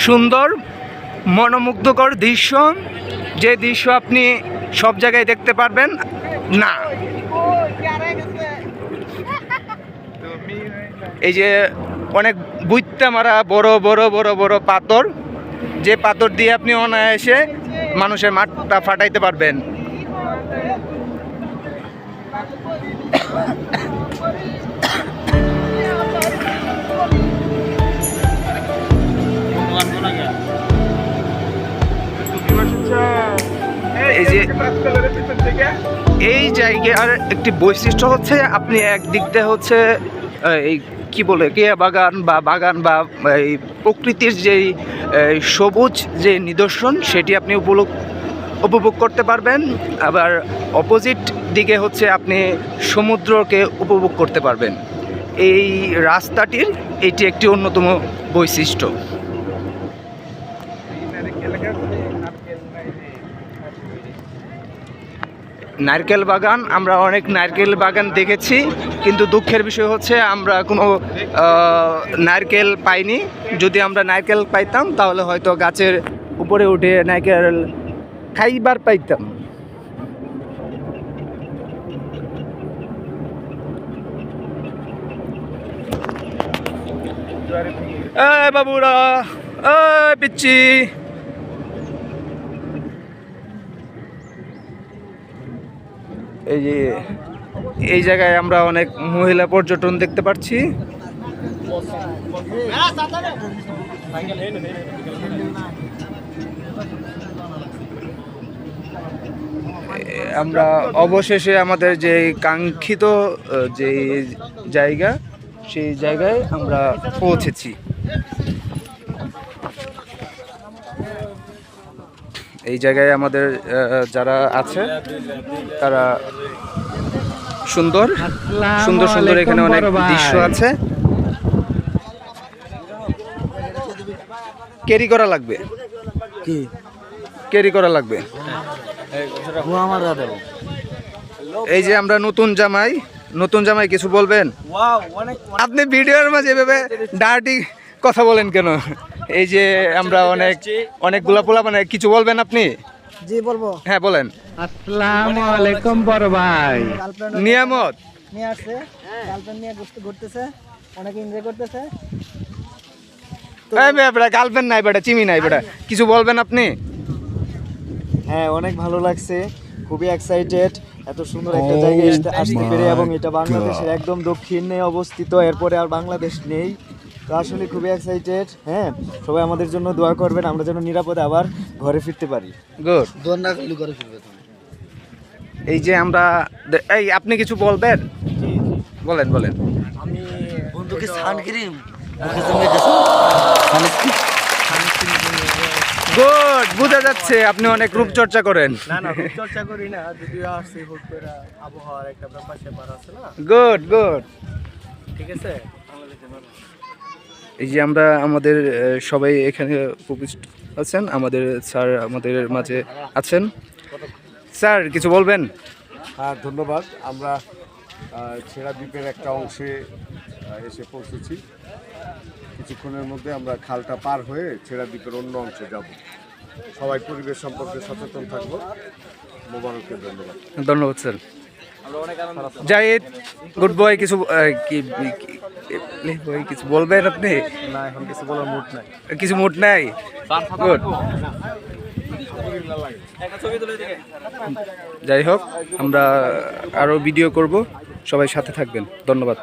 সুন্দর মনোমুগ্ধকর দৃশ্য, যে দৃশ্য আপনি সব জায়গায় দেখতে পারবেন না। এই যে অনেক বুইত্যা মারা বড় বড় বড় বড় পাথর, যে পাথর দিয়ে আপনি অনায়াসে মানুষের মাথা ফাটাইতে পারবেন। এই জায়গার একটি বৈশিষ্ট্য হচ্ছে আপনি একদিক দিয়ে হচ্ছে এই কি বলে কেয়া বাগান বা এই প্রকৃতির যেই সবুজ যে নিদর্শন সেটি আপনি উপভোগ করতে পারবেন, আবার অপোজিট দিকে হচ্ছে আপনি সমুদ্রকে উপভোগ করতে পারবেন। এই রাস্তাটির এটি একটি অন্যতম বৈশিষ্ট্য। নারকেল বাগান, আমরা অনেক নারকেল বাগান দেখেছি, কিন্তু দুঃখের বিষয় হচ্ছে আমরা কোনো নারকেল পাইনি। যদি আমরা নারকেল পাইতাম তাহলে হয়তো গাছের উপরে উঠে নারকেল খাইবার পাইতাম। বাবুরা, পিচ্ছি, এই যে এই জায়গায় আমরা অনেক মহিলা পর্যটন দেখতে পাচ্ছি। আমরা অবশেষে আমাদের যে কাঙ্ক্ষিত যে জায়গা, সেই জায়গায় আমরা পৌঁছেছি। এই জায়গায় আমাদের যারা আছে তারা সুন্দর সুন্দর সুন্দর এখানে অনেক দৃশ্য আছে। ক্যারি করা লাগবে, কি ক্যারি করা লাগবে? এই যে আমরা নতুন জামাই কিছু বলবেন? আপনি ভিডিওর মাঝে এভাবে ডার্টি কথা বলেন কেন? এই যে আমরা অনেকগুলা পোলা, মানে কিছু বলবেন আপনি? জি বলবো। হ্যাঁ বলেন। আসসালামু আলাইকুম বড় ভাই। নিয়ামত নিয়ে আসছে, গার্লফ্রেন্ড নিয়ে ঘুরতেছে, অনেক এনজয় করতেছে। গার্লফ্রেন্ড নাই বেটা, চিমি নাই বেটা, কিছু বলবেন আপনি? হ্যাঁ, অনেক ভালো লাগছে, খুবই এক্সাইটেড এত সুন্দর একটা জায়গায় আসতে পেরে, এবং এটা বাংলাদেশের একদম দক্ষিণে অবস্থিত, এরপরে আর বাংলাদেশ নেই। তো আসলে খুবই এক্সাইটেড। হ্যাঁ, সবাই আমাদের জন্য দোয়া করবেন, আমরা যেন নিরাপদে আবার ঘরে ফিরতে পারি। গুড। এই যে আমরা, এই আপনি কিছু বলবেন? বলেন বলেন। আমি বন্ধুকে সানক্রিম গুড, বোঝা যাচ্ছে আপনি অনেক রূপচর্চা করেন। না রূপচর্চা করি না, যদিও আসছে হুট করে আবহাওয়ার একটা ব্যাপার আছে না। গুড গুড, ঠিক আছে। এই যে আমরা আমাদের সবাই এখানে উপস্থিত আছেন, আমাদের স্যার আমাদের মাঝে আছেন। স্যার কিছু বলবেন? হ্যাঁ, ধন্যবাদ। আমরা ছেড়া দ্বীপের একটা অংশে এসে পৌঁছেছি। কিছুক্ষণের মধ্যে আমরা খালটা পার হয়ে ছেড়া দ্বীপের অন্য অংশে যাব। সবাই পরিবেশ সম্পর্কে সচেতন থাকবো। মোবারককে ধন্যবাদ। ধন্যবাদ স্যার। জাহিদ, গুড বয়, কিছু কিছু বলবেন আপনি? না, এখন কিছু বলার মুড নাই। কিছু মুড নাই? গুড। যাই হোক, আমরা আরো ভিডিও করব, সবাই সাথে থাকবেন। ধন্যবাদ।